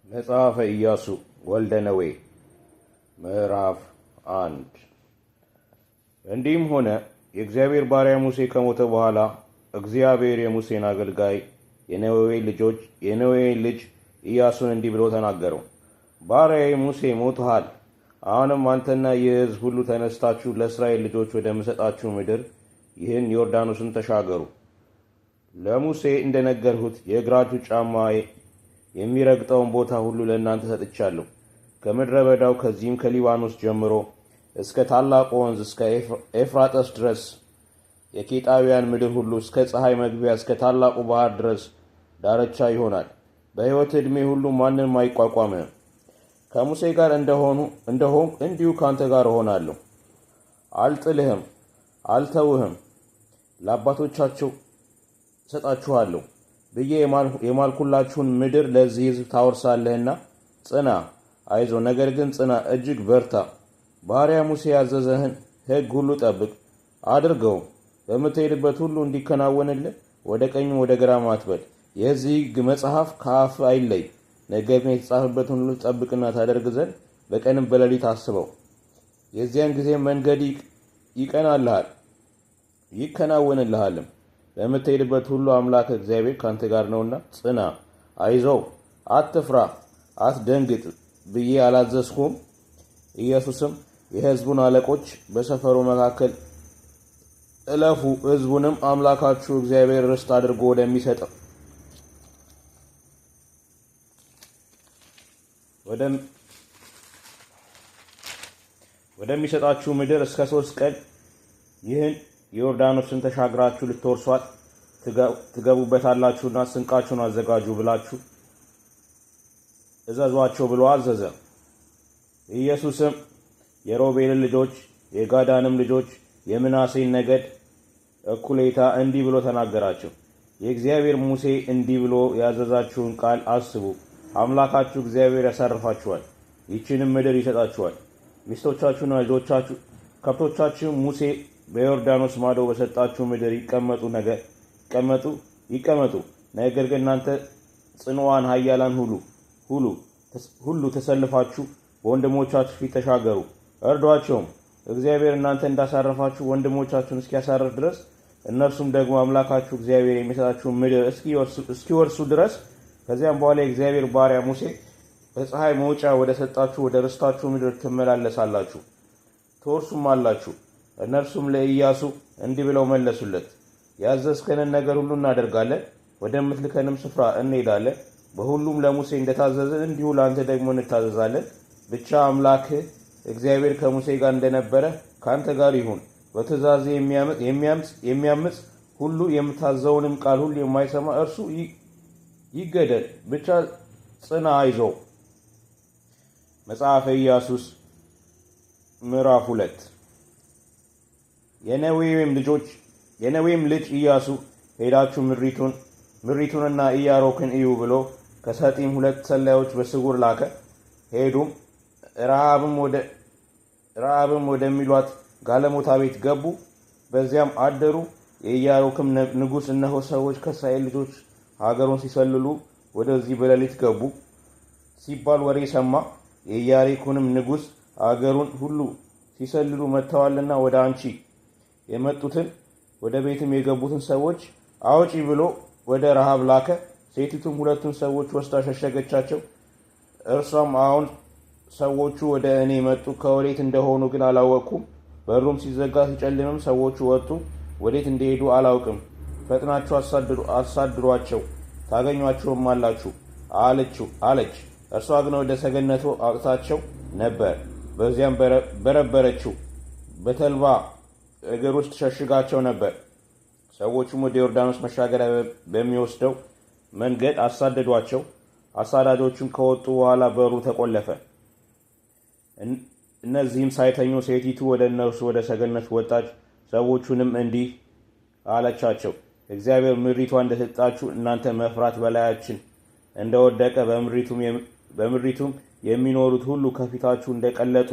መጽሐፈ ኢያሱ ወልደ ነዌ ምዕራፍ 1። እንዲህም ሆነ የእግዚአብሔር ባሪያ ሙሴ ከሞተ በኋላ እግዚአብሔር የሙሴን አገልጋይ የነዌን ልጅ ኢያሱን እንዲህ ብሎ ተናገረው። ባሪያዬ ሙሴ ሞትሃል። አሁንም አንተና ይህ ሕዝብ ሁሉ ተነስታችሁ ለእስራኤል ልጆች ወደምሰጣችሁ ምድር ይህን ዮርዳኖስን ተሻገሩ። ለሙሴ እንደነገርሁት የእግራችሁ ጫማ የሚረግጠውን ቦታ ሁሉ ለእናንተ ሰጥቻለሁ። ከምድረ በዳው ከዚህም ከሊባኖስ ጀምሮ እስከ ታላቁ ወንዝ እስከ ኤፍራጥስ ድረስ የኬጣውያን ምድር ሁሉ እስከ ፀሐይ መግቢያ እስከ ታላቁ ባህር ድረስ ዳርቻ ይሆናል። በሕይወት ዕድሜ ሁሉ ማንንም አይቋቋምህም። ከሙሴ ጋር እንደሆንኩ እንዲሁ ካንተ ጋር እሆናለሁ። አልጥልህም፣ አልተውህም። ለአባቶቻቸው እሰጣችኋለሁ ብዬ የማልኩላችሁን ምድር ለዚህ ሕዝብ ታወርሳለህና ጽና፣ አይዞ፣ ነገር ግን ጽና፣ እጅግ በርታ። ባሪያ ሙሴ ያዘዘህን ሕግ ሁሉ ጠብቅ አድርገው። በምትሄድበት ሁሉ እንዲከናወንልህ ወደ ቀኝም ወደ ግራም አትበል። የዚህ ሕግ መጽሐፍ ከአፍ አይለይ፣ ነገር ግን የተጻፈበትን ሁሉ ጠብቅና ታደርግ ዘንድ በቀንም በሌሊት አስበው። የዚያን ጊዜ መንገድ ይቀናልሃል ይከናወንልሃልም። በምትሄድበት ሁሉ አምላክ እግዚአብሔር ካንተ ጋር ነውና ጽና፣ አይዞህ፣ አትፍራ፣ አትደንግጥ ብዬ አላዘዝኩም? ኢየሱስም የሕዝቡን አለቆች በሰፈሩ መካከል እለፉ፣ ሕዝቡንም አምላካችሁ እግዚአብሔር ርስት አድርጎ ወደሚሰጣችሁ ምድር እስከ 3 ቀን ይህን ዮርዳኖስን ተሻግራችሁ ልትወርሷት ትገቡበታላችሁና ስንቃችሁን አዘጋጁ ብላችሁ እዘዟቸው ብሎ አዘዘ። ኢየሱስም የሮቤልን ልጆች የጋዳንም ልጆች የምናሴን ነገድ እኩሌታ እንዲህ ብሎ ተናገራቸው። የእግዚአብሔር ሙሴ እንዲህ ብሎ ያዘዛችሁን ቃል አስቡ። አምላካችሁ እግዚአብሔር ያሳርፋችኋል፣ ይህችንም ምድር ይሰጣችኋል። ሚስቶቻችሁና ልጆቻችሁ ከብቶቻችሁ ሙሴ በዮርዳኖስ ማዶ በሰጣችሁ ምድር ይቀመጡ። ነገር ግን እናንተ ጽኑዓን ኃያላን ሁሉ ተሰልፋችሁ በወንድሞቻችሁ ፊት ተሻገሩ፣ እርዷቸውም። እግዚአብሔር እናንተ እንዳሳረፋችሁ ወንድሞቻችሁን እስኪያሳርፍ ድረስ እነርሱም ደግሞ አምላካችሁ እግዚአብሔር የሚሰጣችሁን ምድር እስኪወርሱ ድረስ። ከዚያም በኋላ የእግዚአብሔር ባሪያ ሙሴ በፀሐይ መውጫ ወደ ሰጣችሁ ወደ ርስታችሁ ምድር ትመላለሳላችሁ፣ ትወርሱም አላችሁ። እነርሱም ለኢያሱ እንዲህ ብለው መለሱለት፣ ያዘዝከንን ነገር ሁሉ እናደርጋለን፣ ወደምትልከንም ስፍራ እንሄዳለን። በሁሉም ለሙሴ እንደታዘዝን እንዲሁ ለአንተ ደግሞ እንታዘዛለን። ብቻ አምላክህ እግዚአብሔር ከሙሴ ጋር እንደነበረ ከአንተ ጋር ይሁን። በትእዛዝ የሚያምፅ ሁሉ የምታዘውንም ቃል ሁሉ የማይሰማ እርሱ ይገደል። ብቻ ጽና፣ አይዞህ። መጽሐፈ ኢያሱ ምዕራፍ 2። የነዌም ልጅ ኢያሱ ሄዳችሁ ምሪቱንና ኢያሮክን እዩ ብሎ ከሰጢም 2 ሰላዮች በስውር ላከ። ሄዱም ረአብም ወደሚሏት ጋለሞታ ቤት ገቡ፣ በዚያም አደሩ። የኢያሮክም ንጉሥ እነሆ ሰዎች ከእስራኤል ልጆች ሀገሩን ሲሰልሉ ወደዚህ በሌሊት ገቡ ሲባል ወሬ ሰማ። የኢያሪኮንም ንጉሥ አገሩን ሁሉ ሲሰልሉ መጥተዋልና ወደ አንቺ የመጡትን ወደ ቤትም የገቡትን ሰዎች አውጪ ብሎ ወደ ረሃብ ላከ። ሴቲቱም 2ቱን ሰዎች ወስዳ ሸሸገቻቸው። እርሷም አሁን ሰዎቹ ወደ እኔ መጡ፣ ከወዴት እንደሆኑ ግን አላወቅኩም። በሩም ሲዘጋ ሲጨልምም ሰዎቹ ወጡ፣ ወዴት እንደሄዱ አላውቅም። ፈጥናችሁ አሳድሯቸው፣ ታገኟቸውም አላችሁ አለች። እርሷ ግን ወደ ሰገነቱ አውጥታቸው ነበር፣ በዚያም በረበረችው፣ በተልባ እግር ውስጥ ሸሽጋቸው ነበር። ሰዎቹም ወደ ዮርዳኖስ መሻገሪያ በሚወስደው መንገድ አሳደዷቸው። አሳዳጆቹም ከወጡ በኋላ በሩ ተቆለፈ። እነዚህም ሳይተኙ ሴቲቱ ወደ እነርሱ ወደ ሰገነት ወጣች። ሰዎቹንም እንዲህ አለቻቸው፣ እግዚአብሔር ምድሪቷ እንደሰጣችሁ እናንተ መፍራት በላያችን እንደወደቀ በምድሪቱም የሚኖሩት ሁሉ ከፊታችሁ እንደቀለጡ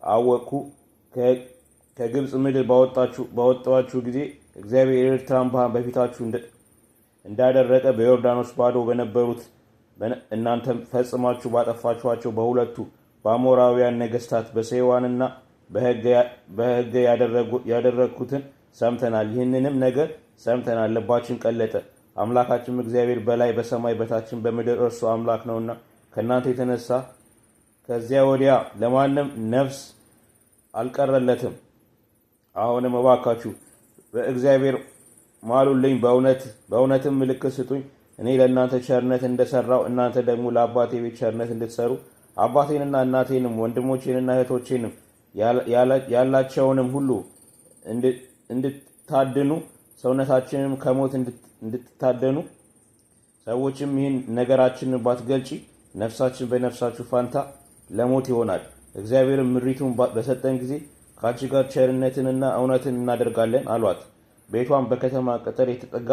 አወቅኩ። ከግብፅ ምድር ባወጣችሁ ጊዜ እግዚአብሔር የኤርትራን ባህር በፊታችሁ እንዳደረቀ በዮርዳኖስ ባዶ እናንተም ፈጽማችሁ ባጠፋችኋቸው በሁለቱ በአሞራውያን ነገስታት በሴዋንና በሕግ ያደረግኩትን ሰምተናል። ይህንንም ነገር ሰምተናል፣ ልባችን ቀለጠ። አምላካችን እግዚአብሔር በላይ በሰማይ በታችን በምድር እርሱ አምላክ ነውና ከእናንተ የተነሳ ከዚያ ወዲያ ለማንም ነፍስ አልቀረለትም። አሁንም እባካችሁ በእግዚአብሔር ማሉልኝ፣ በእውነትም ምልክት ስጡኝ። እኔ ለእናንተ ቸርነት እንደሰራው እናንተ ደግሞ ለአባቴ ቤት ቸርነት እንድትሰሩ አባቴንና እናቴንም ወንድሞቼንና እህቶቼንም ያላቸውንም ሁሉ እንድታድኑ ሰውነታችንም ከሞት እንድትታደኑ ሰዎችም ይህን ነገራችንን ባትገልጪ ነፍሳችን በነፍሳችሁ ፋንታ ለሞት ይሆናል። እግዚአብሔርም ምሪቱን በሰጠን ጊዜ ከአንቺ ጋር ቸርነትንና እውነትን እናደርጋለን አሏት። ቤቷም በከተማ ቅጥር የተጠጋ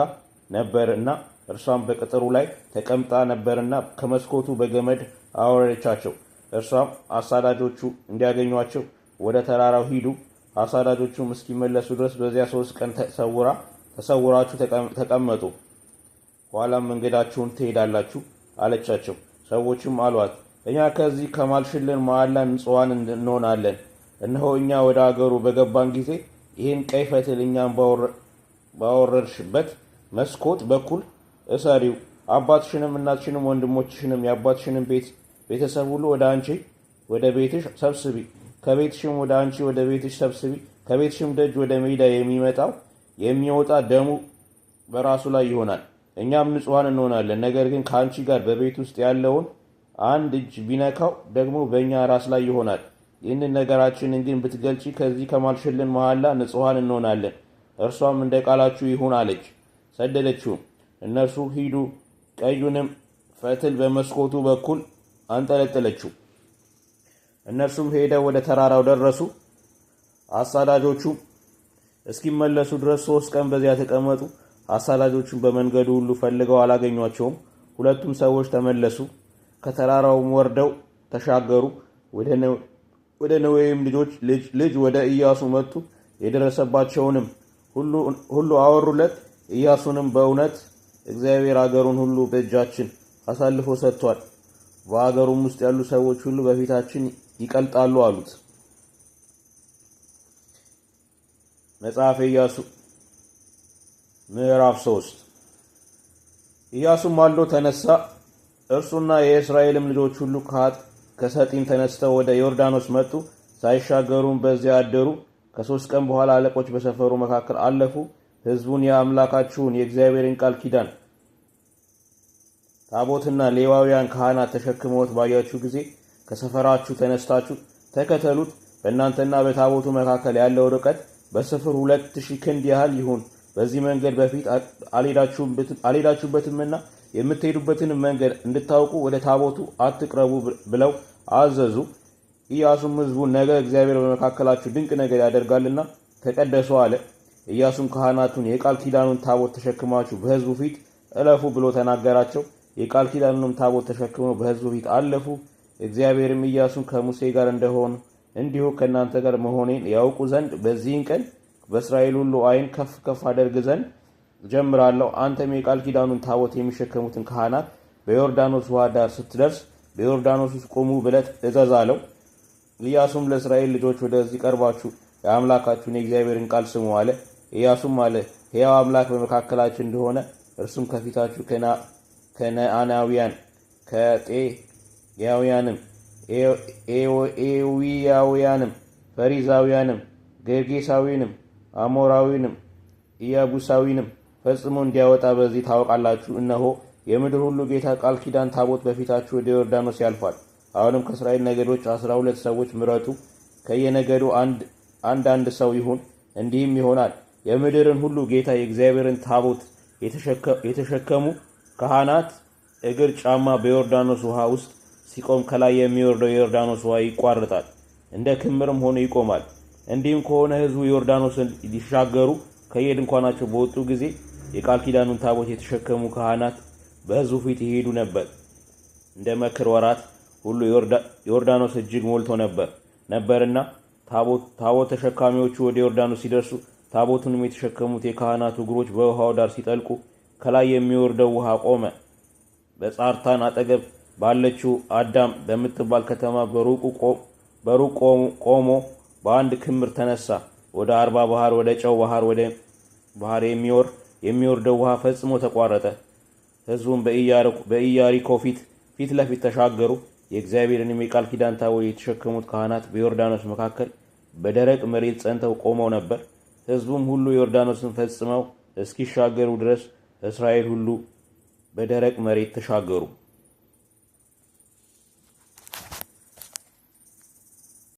ነበርና እርሷም በቅጥሩ ላይ ተቀምጣ ነበርና ከመስኮቱ በገመድ አወረደቻቸው። እርሷም አሳዳጆቹ እንዲያገኟቸው ወደ ተራራው ሂዱ፣ አሳዳጆቹም እስኪመለሱ ድረስ በዚያ 3 ቀን ተሰውራችሁ ተቀመጡ፣ ኋላም መንገዳችሁን ትሄዳላችሁ አለቻቸው። ሰዎችም አሏት፣ እኛ ከዚህ ከማልሽልን መሐላ ንጹሐን እንሆናለን። እነሆ እኛ ወደ አገሩ በገባን ጊዜ ይህን ቀይ ፈትል እኛም ባወረድሽበት መስኮት በኩል እሰሪው፣ አባትሽንም እናትሽንም ወንድሞችሽንም የአባትሽንም ቤተሰብ ሁሉ ወደ አንቺ ወደ ቤትሽ ሰብስቢ፣ ከቤትሽም ወደ አንቺ ወደ ቤትሽ ሰብስቢ። ከቤትሽም ደጅ ወደ ሜዳ የሚወጣ ደሙ በራሱ ላይ ይሆናል፣ እኛም ንጹሐን እንሆናለን። ነገር ግን ከአንቺ ጋር በቤት ውስጥ ያለውን አንድ እጅ ቢነካው ደግሞ በእኛ ራስ ላይ ይሆናል። ይህንን ነገራችንን ግን ብትገልጪ ከዚህ ከማልሽልን መሐላ ንጹሐን እንሆናለን። እርሷም እንደ ቃላችሁ ይሁን አለች። ሰደደችውም። እነርሱ ሂዱ፣ ቀዩንም ፈትል በመስኮቱ በኩል አንጠለጠለችው። እነርሱም ሄደው ወደ ተራራው ደረሱ። አሳዳጆቹ እስኪመለሱ ድረስ 3 ቀን በዚያ ተቀመጡ። አሳዳጆቹን በመንገዱ ሁሉ ፈልገው አላገኟቸውም። ሁለቱም ሰዎች ተመለሱ፣ ከተራራውም ወርደው ተሻገሩ። ወደ ነዌም ልጅ ወደ ኢያሱ መጡ። የደረሰባቸውንም ሁሉ አወሩለት። ኢያሱንም በእውነት እግዚአብሔር አገሩን ሁሉ በእጃችን አሳልፎ ሰጥቷል፣ በአገሩም ውስጥ ያሉ ሰዎች ሁሉ በፊታችን ይቀልጣሉ አሉት። መጽሐፈ ኢያሱ ምዕራፍ 3። ኢያሱም ማልዶ ተነሳ፣ እርሱና የእስራኤልም ልጆች ሁሉ ከሰጢም ተነስተው ወደ ዮርዳኖስ መጡ። ሳይሻገሩም በዚያ አደሩ። ከ3 ቀን በኋላ አለቆች በሰፈሩ መካከል አለፉ። ሕዝቡን የአምላካችሁን የእግዚአብሔርን ቃል ኪዳን ታቦትና ሌዋውያን ካህናት ተሸክመውት ባያችሁ ጊዜ ከሰፈራችሁ ተነስታችሁ ተከተሉት። በእናንተና በታቦቱ መካከል ያለው ርቀት በስፍር 2000 ክንድ ያህል ይሁን። በዚህ መንገድ በፊት አልሄዳችሁበትምና የምትሄዱበትን መንገድ እንድታውቁ ወደ ታቦቱ አትቅረቡ ብለው አዘዙ። ኢያሱም ሕዝቡን ነገ እግዚአብሔር በመካከላችሁ ድንቅ ነገር ያደርጋልና ተቀደሱ አለ። ኢያሱም ካህናቱን የቃል ኪዳኑን ታቦት ተሸክማችሁ በሕዝቡ ፊት እለፉ ብሎ ተናገራቸው። የቃል ኪዳኑንም ታቦት ተሸክመው በሕዝቡ ፊት አለፉ። እግዚአብሔርም ኢያሱን ከሙሴ ጋር እንደሆነ እንዲሁ ከእናንተ ጋር መሆኔን ያውቁ ዘንድ በዚህን ቀን በእስራኤል ሁሉ ዓይን ከፍ ከፍ አደርግ ዘንድ ጀምራለሁ። አንተም የቃል ኪዳኑን ታቦት የሚሸከሙትን ካህናት በዮርዳኖስ ውሃ ዳር ስትደርስ በዮርዳኖስ ውስጥ ቁሙ ብለህ እዘዝ አለው። ኢያሱም ለእስራኤል ልጆች ወደዚህ ቀርባችሁ የአምላካችሁን የእግዚአብሔርን ቃል ስሙ አለ። ኢያሱም አለ፣ ሕያው አምላክ በመካከላችን እንደሆነ እርሱም ከፊታችሁ ከነዓናውያን፣ ከጤያውያንም፣ ኤዊያውያንም፣ ፈሪዛውያንም፣ ጌርጌሳዊንም፣ አሞራዊንም፣ ኢያቡሳዊንም ፈጽሞ እንዲያወጣ በዚህ ታወቃላችሁ። እነሆ የምድር ሁሉ ጌታ ቃል ኪዳን ታቦት በፊታችሁ ወደ ዮርዳኖስ ያልፋል። አሁንም ከእስራኤል ነገዶች 12 ሰዎች ምረጡ፣ ከየነገዱ አንድ ሰው ይሁን። እንዲህም ይሆናል የምድርን ሁሉ ጌታ የእግዚአብሔርን ታቦት የተሸከሙ ካህናት እግር ጫማ በዮርዳኖስ ውሃ ውስጥ ሲቆም ከላይ የሚወርደው የዮርዳኖስ ውሃ ይቋርጣል፣ እንደ ክምርም ሆኖ ይቆማል። እንዲህም ከሆነ ሕዝቡ ዮርዳኖስን ሊሻገሩ ከየድንኳናቸው በወጡ ጊዜ የቃል ኪዳኑን ታቦት የተሸከሙ ካህናት በሕዝቡ ፊት ይሄዱ ነበር። እንደ መከር ወራት ሁሉ ዮርዳኖስ እጅግ ሞልቶ ነበርና ታቦት ተሸካሚዎቹ ወደ ዮርዳኖስ ሲደርሱ ታቦቱንም የተሸከሙት የካህናቱ እግሮች በውሃው ዳር ሲጠልቁ ከላይ የሚወርደው ውሃ ቆመ። በጻርታን አጠገብ ባለችው አዳም በምትባል ከተማ በሩቅ ቆሞ በአንድ ክምር ተነሳ። ወደ 40 ባህር ወደ ጨው ባህር የሚወርደው ውሃ ፈጽሞ ተቋረጠ። ሕዝቡም በኢያሪኮ ፊት ለፊት ተሻገሩ። የእግዚአብሔርንም የቃል ኪዳን ታቦት የተሸከሙት ካህናት በዮርዳኖስ መካከል በደረቅ መሬት ጸንተው ቆመው ነበር። ሕዝቡም ሁሉ ዮርዳኖስን ፈጽመው እስኪሻገሩ ድረስ እስራኤል ሁሉ በደረቅ መሬት ተሻገሩ።